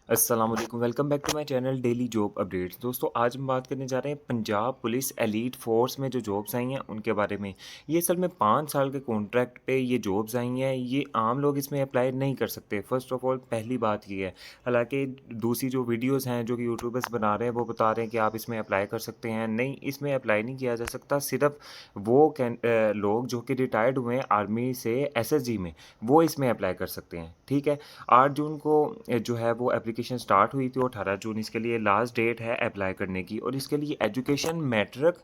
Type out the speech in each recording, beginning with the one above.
अस्सलाम वालेकुम, welcome back to my channel daily job updates. दोस्तों, आज हम बात करने जा रहे हैं पंजाब पुलिस एलीट फोर्स में जो जॉब्स आई हैं उनके बारे में। ये असल में 5 साल के कॉन्ट्रैक्ट पे ये जॉब्स आई हैं। ये आम लोग इसमें अप्लाई नहीं कर सकते। फ़र्स्ट ऑफ़ ऑल पहली बात ये है। हालाँकि दूसरी जो वीडियोज़ हैं जो कि यूट्यूबर्स बना रहे हैं वो बता रहे हैं कि आप इसमें अप्लाई कर सकते हैं। नहीं, इसमें अप्लाई नहीं किया जा सकता। सिर्फ़ वो लोग जो कि रिटायर्ड हुए हैं आर्मी से एसएसजी में, वो इसमें अप्लाई कर सकते हैं। ठीक है? 8 जून को जो है वो एप्लीकेशन स्टार्ट हुई थी और 18 जून इसके लिए लास्ट डेट है अप्लाई करने की। और इसके लिए education matric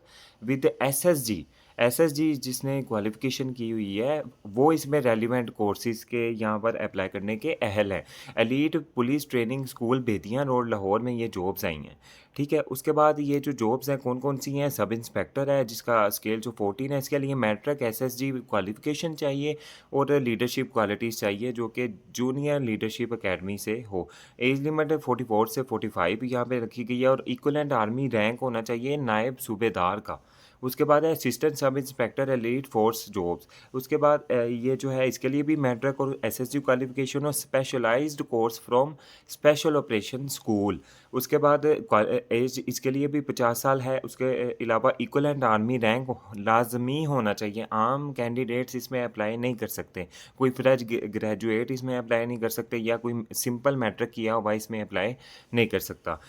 with SSG SSG जिसने क्वालिफ़िकेशन की हुई है, वो इसमें रेलिवेंट कोर्सेज़ के यहाँ पर अप्लाई करने के अहल हैं। Elite police training school Bedian road Lahore में ये जॉब्स आई हैं। ठीक है? उसके बाद ये जो जॉब्स हैं कौन-कौन सी हैं? सब इंस्पेक्टर है जिसका स्केल जो 14 है, इसके लिए मैट्रिक एसएसजी क्वालिफ़िकेशन चाहिए और लीडरशिप क्वालिटीज़ चाहिए जो कि जूनियर लीडरशिप अकेडमी से हो। एज लिमिट 44 से 45 यहाँ पे रखी गई है और इक्विवेलेंट आर्मी रैंक होना चाहिए नायब सूबेदार का। उसके बाद है assistant sub inspector elite force jobs. उसके बाद ये जो है इसके लिए भी मैट्रिक और एसएससी क्वालिफिकेशन और specialised course from special operation school. उसके बाद एज इसके लिए भी 50 साल है। उसके अलावा इक्विवेलेंट आर्मी रैंक लाज़मी होना चाहिए। आम कैंडिडेट्स इसमें अप्लाई नहीं कर सकते। कोई फ्रेश ग्रेजुएट इसमें अप्लाई नहीं कर सकते या कोई सिंपल मैट्रिक किया हुआ इसमें अप्लाई नहीं कर सकता।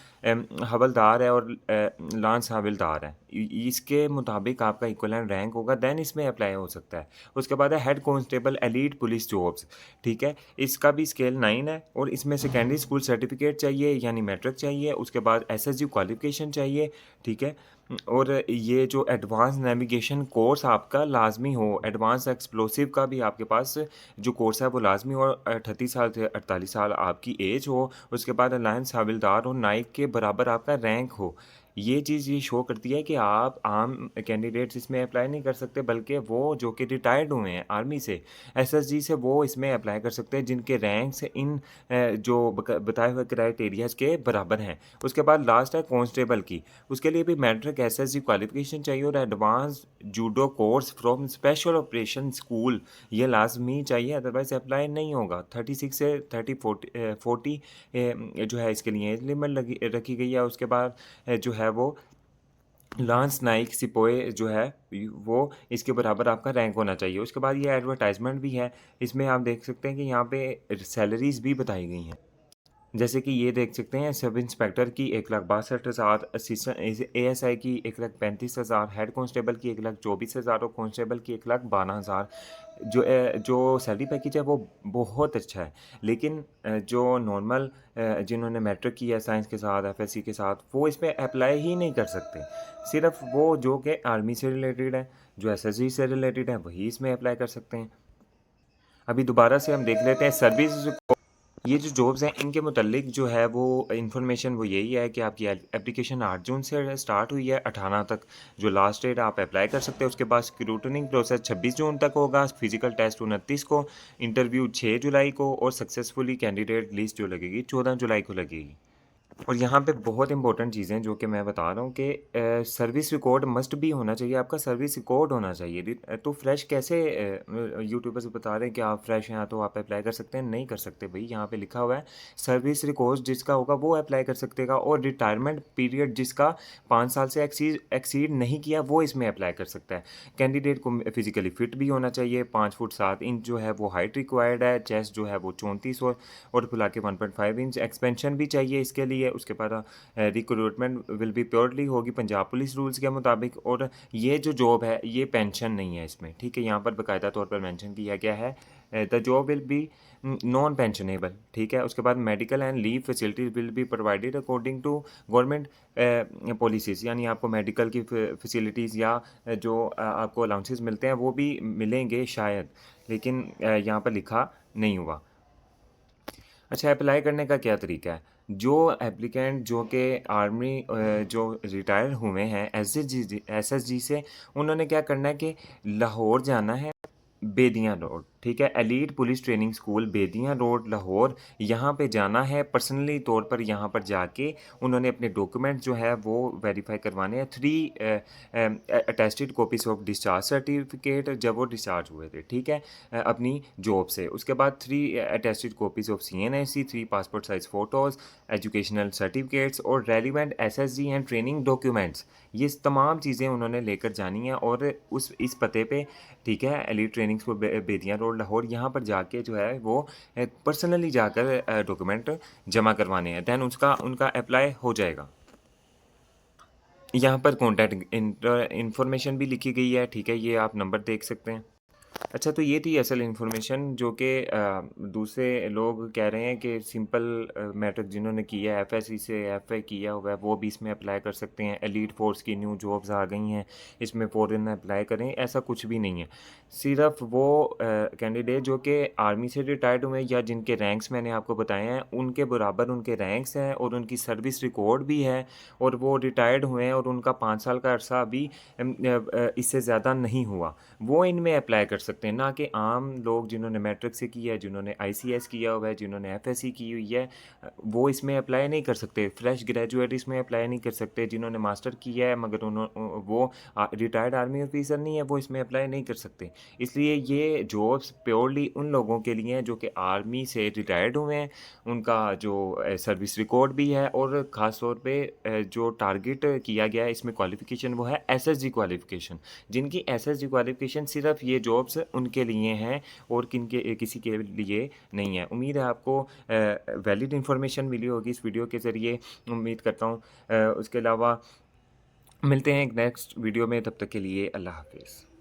हवलदार है और लांस हवलदार है। इसके मुताबिक आपका इक्विवेलेंट रैंक होगा देन इसमें अप्लाई हो सकता है। उसके बाद है head constable elite police jobs. ठीक है? इसका भी स्केल 9 है और इसमें सेकेंडरी स्कूल सर्टिफिकेट चाहिए यानी मैट्रिक चाहिए। उसके बाद एसएसजी क्वालिफिकेशन चाहिए। ठीक है? और ये जो एडवांस नेविगेशन कोर्स आपका लाज़मी हो, एडवांस एक्सप्लोसिव का भी आपके पास जो कोर्स है वो लाज़मी हो, 38 साल से 48 साल आपकी एज हो, उसके बाद अलायंस हवलदार और नाइक के बराबर आपका रैंक हो। ये चीज़ ये शो करती है कि आप आम कैंडिडेट्स इसमें अप्लाई नहीं कर सकते बल्कि वो जो कि रिटायर्ड हुए हैं आर्मी से, एसएसजी से, वो इसमें अप्लाई कर सकते हैं जिनके रैंक्स इन जो बताए हुए क्राइटेरियाज़ के बराबर हैं। उसके बाद लास्ट है कांस्टेबल की। उसके लिए भी मैट्रिक एसएससी क्वालिफिकेशन चाहिए और advance judo course from special operation school ये लाजमी चाहिए, अदरवाइज अप्लाई नहीं होगा। 36 से 40 जो है इसके लिए एज लिमिट लगी रखी गई है। उसके बाद जो है वो लांस नाइक सिपोए जो है वो इसके बराबर आपका रैंक होना चाहिए। उसके बाद ये एडवर्टाइजमेंट भी है। इसमें आप देख सकते हैं कि यहाँ पे सैलरीज भी बताई गई हैं। जैसे कि ये देख सकते हैं सब इंस्पेक्टर की 1,62,000, असिस्टेंट एएसआई की 1,35,000, हेड कांस्टेबल की 1,24,000 और कांस्टेबल की 1,12,000। जो सैलरी पैकेज है वो बहुत अच्छा है। लेकिन जो नॉर्मल जिन्होंने मैट्रिक किया है साइंस के साथ, एफएससी के साथ, वो इसमें अप्लाई ही नहीं कर सकते। सिर्फ़ वो जो कि आर्मी से रिलेटेड है, जो एसएसजी से रिलेटेड है, वही इसमें अप्लाई कर सकते हैं। अभी दोबारा से हम देख लेते हैं सर्विस। ये जो जॉब्स हैं इनके मुतल्लिक जो है वो इन्फॉर्मेशन वो यही है कि आपकी एप्लीकेशन 8 जून से स्टार्ट हुई है 18 तक जो लास्ट डेट आप अप्लाई कर सकते हैं। उसके बाद स्क्रूटनिंग प्रोसेस 26 जून तक होगा, फिजिकल टेस्ट 29 को, इंटरव्यू 6 जुलाई को और सक्सेसफुली कैंडिडेट लिस्ट जो लगेगी 14 जुलाई को लगेगी। और यहाँ पे बहुत इंपॉर्टेंट चीज़ें जो कि मैं बता रहा हूँ कि सर्विस रिकॉर्ड मस्ट भी होना चाहिए, आपका सर्विस रिकॉर्ड होना चाहिए। तो फ्रेश कैसे यूट्यूबर्स बता रहे हैं कि आप फ्रेश हैं तो आप अप्लाई कर सकते हैं, नहीं कर सकते भाई। यहाँ पे लिखा हुआ है सर्विस रिकॉर्ड जिसका होगा वो अप्लाई कर सकतेगा और रिटायरमेंट पीरियड जिसका 5 साल से एक्सीड नहीं किया वो इसमें अप्लाई कर सकता है। कैंडिडेट को फिजिकली फिट भी होना चाहिए, 5 फुट 7 इंच जो है वो हाइट रिक्वायर्ड है, चेस्ट जो है वो 34 और फुला के 1.5 इंच एक्सपेंशन भी चाहिए इसके लिए। उसके बाद रिक्रूटमेंट विल बी प्योरली होगी पंजाब पुलिस रूल्स के मुताबिक। और ये जो जॉब है ये पेंशन नहीं है इसमें, ठीक है? यहाँ पर बाकायदा तौर पर मेंशन किया गया है the job will be non pensionable. ठीक है? उसके बाद medical and leave facilities will be provided according to government policies, यानी आपको मेडिकल की फैसिलिटीज़ या जो आपको अलाउंसेस मिलते हैं वो भी मिलेंगे शायद, लेकिन यहाँ पर लिखा नहीं हुआ। अच्छा, अप्लाई करने का क्या तरीका है? जो एप्लीकेंट जो कि आर्मी जो रिटायर हुए हैं एसएसजी से, उन्होंने क्या करना है कि लाहौर जाना है, बेदियाँ रोड, ठीक है? Elite police training school Bedian road Lahore, यहाँ पे जाना है पर्सनली तौर पर यहाँ पर जाके उन्होंने अपने डॉक्यूमेंट जो है वो वेरीफ़ाई करवाने हैं। 3 attested copies of discharge certificate जब वो डिस्चार्ज हुए थे, ठीक है? अपनी जॉब से। उसके बाद 3 attested copies of CNIC, 3 passport size photos, educational certificates और relevant SSG and training documents. ये तमाम चीज़ें उन्होंने लेकर जानी हैं और इस पते पे, ठीक है, elite training school Bettiah road Lahore, यहाँ पर जाके जो है वो पर्सनली जाकर डॉक्यूमेंट जमा करवाने हैं। देन उसका उनका अप्लाई हो जाएगा। यहाँ पर कॉन्टैक्ट इन्फॉर्मेशन भी लिखी गई है, ठीक है? ये आप नंबर देख सकते हैं। अच्छा, तो ये थी असल इन्फॉर्मेशन जो कि दूसरे लोग कह रहे हैं कि सिंपल मैट्रिक जिन्होंने किया है, एफएससी से एफए किया हुआ है, वो भी इसमें अप्लाई कर सकते हैं। एलीट फोर्स की न्यू जॉब्स आ गई हैं, इसमें फ़ौरन अप्लाई करें, ऐसा कुछ भी नहीं है। सिर्फ वो कैंडिडेट जो कि आर्मी से रिटायर्ड हुए हैं या जिनके रैंक्स मैंने आपको बताए हैं, उनके बराबर उनके रैंक्स हैं और उनकी सर्विस रिकॉर्ड भी है और वो रिटायर्ड हुए हैं और उनका 5 साल का अरसा अभी इससे ज़्यादा नहीं हुआ, वो इनमें अप्लाई कर सकते हैं। ना कि आम लोग जिन्होंने मैट्रिक से किया है, जिन्होंने आईसीएस किया हुआ है, जिन्होंने एफएससी की हुई है, वो इसमें अप्लाई नहीं कर सकते। फ्रेश ग्रेजुएट इसमें अप्लाई नहीं कर सकते। जिन्होंने मास्टर किया है मगर वो रिटायर्ड आर्मी ऑफिसर नहीं है, वो इसमें अप्लाई नहीं कर सकते। इसलिए ये जॉब्स प्योरली उन लोगों के लिए हैं जो कि आर्मी से रिटायर्ड हुए हैं, उनका जो सर्विस रिकॉर्ड भी है और ख़ास तौर पे जो टारगेट किया गया है इसमें क्वालिफ़िकेशन वो है एसएसजी क्वालिफ़िकेशन। जिनकी एसएसजी क्वालिफ़िकेशन सिर्फ़ ये जॉब्स उनके लिए हैं और किसी के लिए नहीं है। उम्मीद है आपको वैलिड इन्फॉर्मेशन मिली होगी इस वीडियो के ज़रिए, उम्मीद करता हूँ। उसके अलावा मिलते हैं एक नेक्स्ट वीडियो में, तब तक के लिए अल्लाह हाफ़िज़।